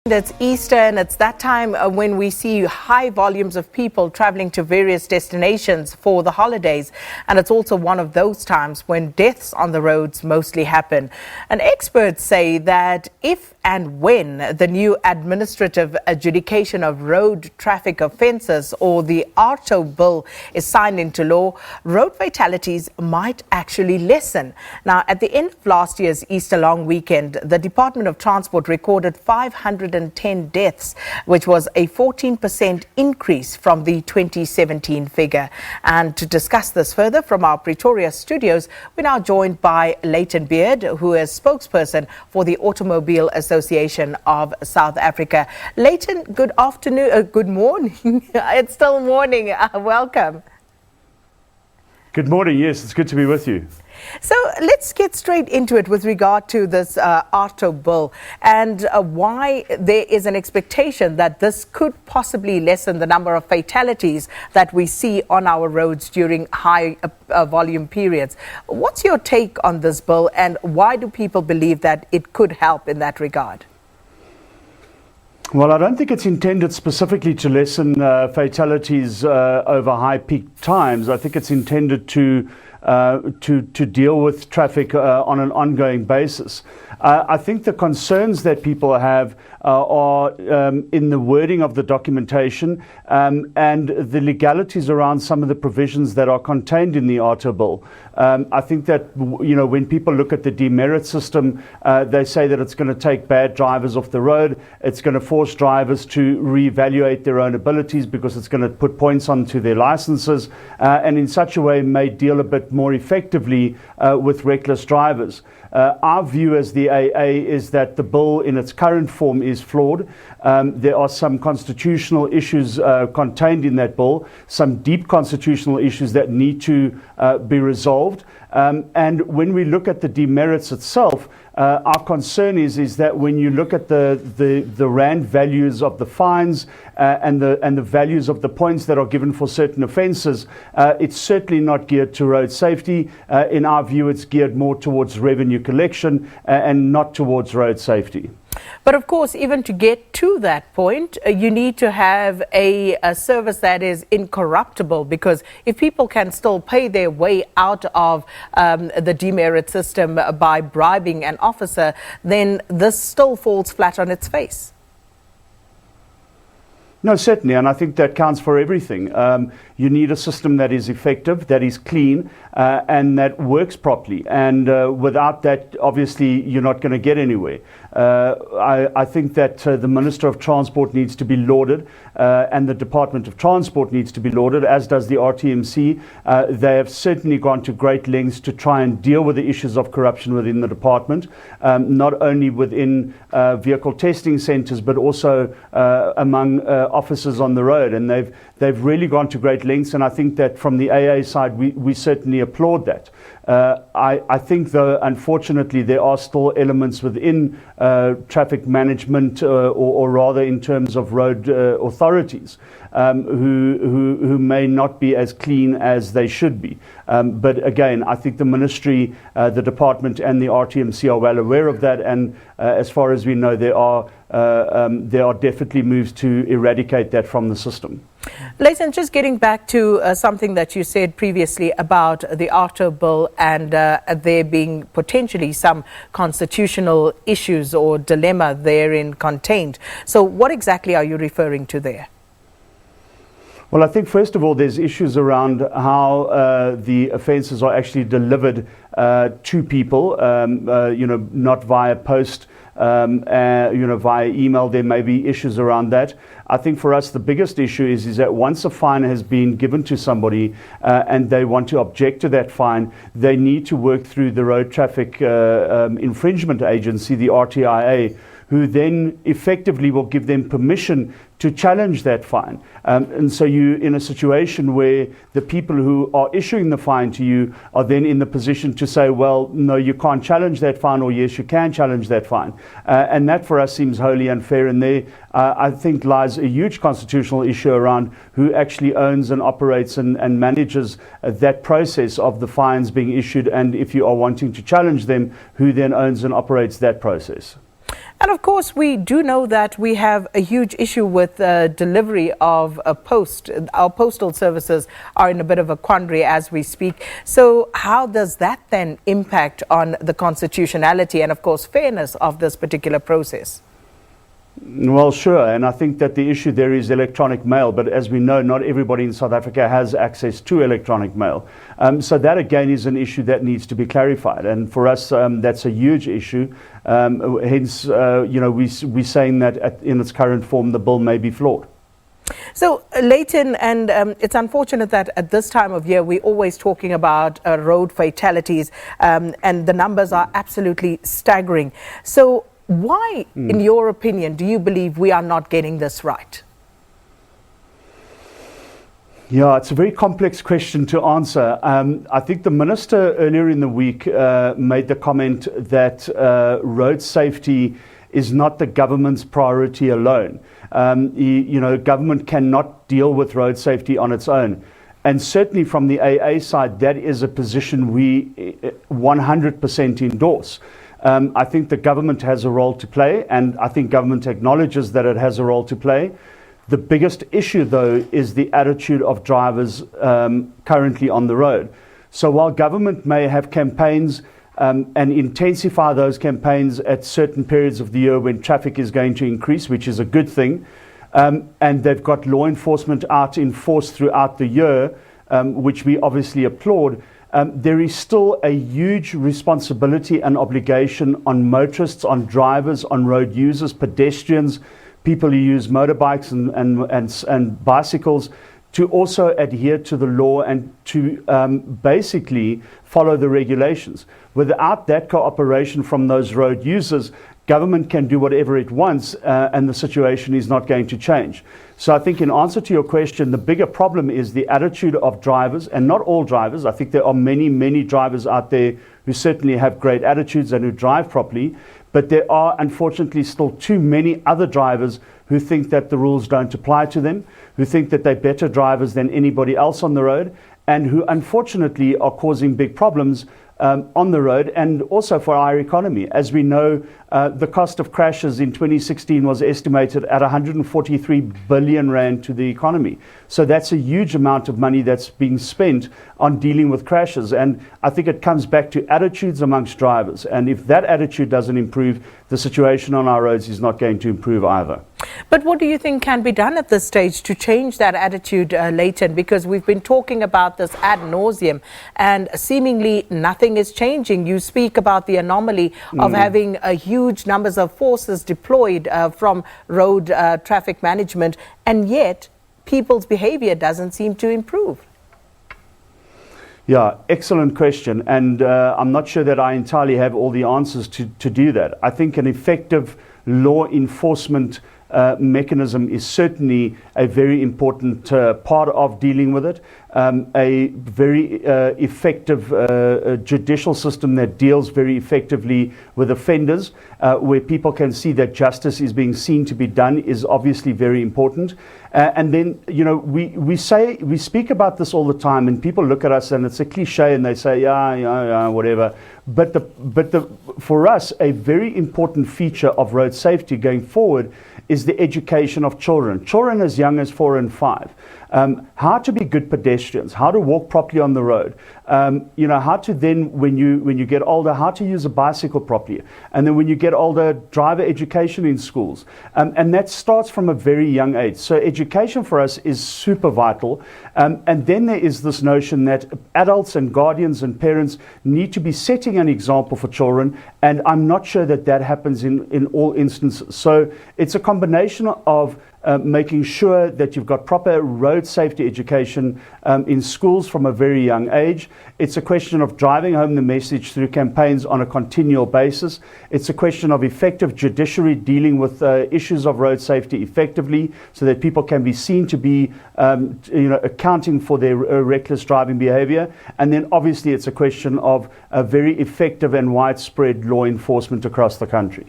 It's Easter, and it's that time when we see high volumes of people traveling to various destinations for the holidays. And it's also one of those times when deaths on the roads mostly happen. And experts say that if and when the new Administrative Adjudication of Road Traffic Offences, or the AARTO Bill, is signed into law, road fatalities might actually lessen. Now, at the end of last year's Easter long weekend, the Department of Transport recorded 510 deaths, which was a 14% increase from the 2017 figure. And to discuss this further from our Pretoria Studios, we're now joined by Layton Beard, who is spokesperson for the Automobile Association of South Africa. Layton, good afternoon, good morning. It's still morning. Welcome. Good morning. Yes, it's good to be with you. So let's get straight into it with regard to this AARTO Bill and why there is an expectation that this could possibly lessen the number of fatalities that we see on our roads during high volume periods. What's your take on this bill, and why do people believe that it could help in that regard? Well, I don't think it's intended specifically to lessen fatalities over high peak times. I think it's intended to deal with traffic on an ongoing basis. I think the concerns that people have are in the wording of the documentation and the legalities around some of the provisions that are contained in the AARTO Bill. I think that, when people look at the demerit system, they say that it's going to take bad drivers off the road. It's going to force drivers to reevaluate their own abilities because it's going to put points onto their licenses, and in such a way may deal a bit more effectively with reckless drivers. Our view as the AA is that the bill in its current form is flawed. There are some constitutional issues contained in that bill, some deep constitutional issues that need to be resolved. And when we look at the demerits itself, our concern is that when you look at the rand values of the fines and the values of the points that are given for certain offences, it's certainly not geared to road safety. In our view, it's geared more towards revenue collection and not towards road safety. But of course, even to get to that point, you need to have a service that is incorruptible, because if people can still pay their way out of the demerit system by bribing an officer, then this still falls flat on its face. No, certainly, and I think that counts for everything. You need a system that is effective, that is clean, and that works properly. And without that, obviously, you're not going to get anywhere. I think that the Minister of Transport needs to be lauded, and the Department of Transport needs to be lauded, as does the RTMC. They have certainly gone to great lengths to try and deal with the issues of corruption within the department, not only within vehicle testing centres, but also among officers on the road. And they've really gone to great lengths, and I think that from the AA side, we certainly applaud that. I think, though, unfortunately, there are still elements within traffic management, or rather in terms of road authorities, who may not be as clean as they should be. But again, I think the ministry, the department and the RTMC are well aware of that, and as far as we know, there are definitely moves to eradicate that from the system. Layton, just getting back to something that you said previously about the AARTO Bill and there being potentially some constitutional issues or dilemma therein contained. So what exactly are you referring to there? Well, I think first of all, there's issues around how the offences are actually delivered to people, not via post, via email. There may be issues around that. I think for us, the biggest issue is that once a fine has been given to somebody and they want to object to that fine, they need to work through the Road Traffic Infringement Agency, the RTIA, who then effectively will give them permission to challenge that fine. And so you're in a situation where the people who are issuing the fine to you are then in the position to say, well, no, you can't challenge that fine, or yes, you can challenge that fine. And that for us seems wholly unfair. And there, I think, lies a huge constitutional issue around who actually owns and operates and manages that process of the fines being issued. And if you are wanting to challenge them, who then owns and operates that process. And of course, we do know that we have a huge issue with delivery of post. Our postal services are in a bit of a quandary as we speak. So how does that then impact on the constitutionality and, of course, fairness of this particular process? Well, sure, and I think that the issue there is electronic mail, but as we know, not everybody in South Africa has access to electronic mail. So that again is an issue that needs to be clarified, and for us that's a huge issue. Hence, we're saying that in its current form the bill may be flawed. So, Layton, and it's unfortunate that at this time of year we're always talking about road fatalities, and the numbers are absolutely staggering. So why, in your opinion, do you believe we are not getting this right? Yeah, it's a very complex question to answer. I think the minister earlier in the week made the comment that road safety is not the government's priority alone. Government cannot deal with road safety on its own. And certainly from the AA side, that is a position we 100% endorse. I think the government has a role to play, and I think government acknowledges that it has a role to play. The biggest issue, though, is the attitude of drivers currently on the road. So while government may have campaigns and intensify those campaigns at certain periods of the year when traffic is going to increase, which is a good thing, and they've got law enforcement out in force throughout the year, which we obviously applaud, there is still a huge responsibility and obligation on motorists, on drivers, on road users, pedestrians, people who use motorbikes and bicycles, to also adhere to the law and to basically follow the regulations. Without that cooperation from those road users, government can do whatever it wants and the situation is not going to change. So I think in answer to your question, the bigger problem is the attitude of drivers, and not all drivers. I think there are many, many drivers out there who certainly have great attitudes and who drive properly, but there are unfortunately still too many other drivers who think that the rules don't apply to them, who think that they're better drivers than anybody else on the road, and who unfortunately are causing big problems on the road and also for our economy. As we know, the cost of crashes in 2016 was estimated at 143 billion rand to the economy. So that's a huge amount of money that's being spent on dealing with crashes. And I think it comes back to attitudes amongst drivers. And if that attitude doesn't improve, the situation on our roads is not going to improve either. But what do you think can be done at this stage to change that attitude, Layton? Because we've been talking about this ad nauseum and seemingly nothing is changing. You speak about the anomaly of having a huge numbers of forces deployed from road traffic management, and yet people's behavior doesn't seem to improve. Yeah, excellent question. And I'm not sure that I entirely have all the answers to do that. I think an effective law enforcement mechanism is certainly a very important part of dealing with it. A very effective judicial system that deals very effectively with offenders, where people can see that justice is being seen to be done, is obviously very important. And then, we speak about this all the time, and people look at us and it's a cliche and they say, yeah, whatever. But for us, a very important feature of road safety going forward is the education of children as young as 4 and 5. How to be good pedestrians, how to walk properly on the road, how to then, when you get older, how to use a bicycle properly, and then when you get older, driver education in schools, and that starts from a very young age. So education for us is super vital, and then there is this notion that adults and guardians and parents need to be setting an example for children, and I'm not sure that happens in all instances. So it's a combination of making sure that you've got proper road safety education in schools from a very young age. It's a question of driving home the message through campaigns on a continual basis. It's a question of effective judiciary dealing with issues of road safety effectively so that people can be seen to be accounting for their reckless driving behavior. And then obviously it's a question of a very effective and widespread law enforcement across the country.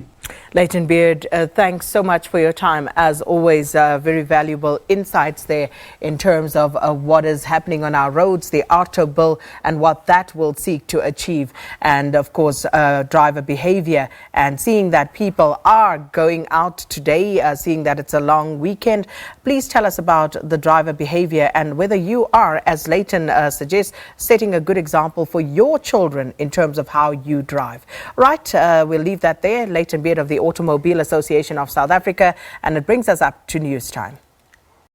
Layton Beard, thanks so much for your time as always. always very valuable insights there in terms of what is happening on our roads, the AARTO Bill, and what that will seek to achieve. And of course, driver behavior, and seeing that people are going out today, seeing that it's a long weekend. Please tell us about the driver behavior and whether you are, as Layton suggests, setting a good example for your children in terms of how you drive. Right, we'll leave that there. Layton Beard of the Automobile Association of South Africa, and it brings us up to news time.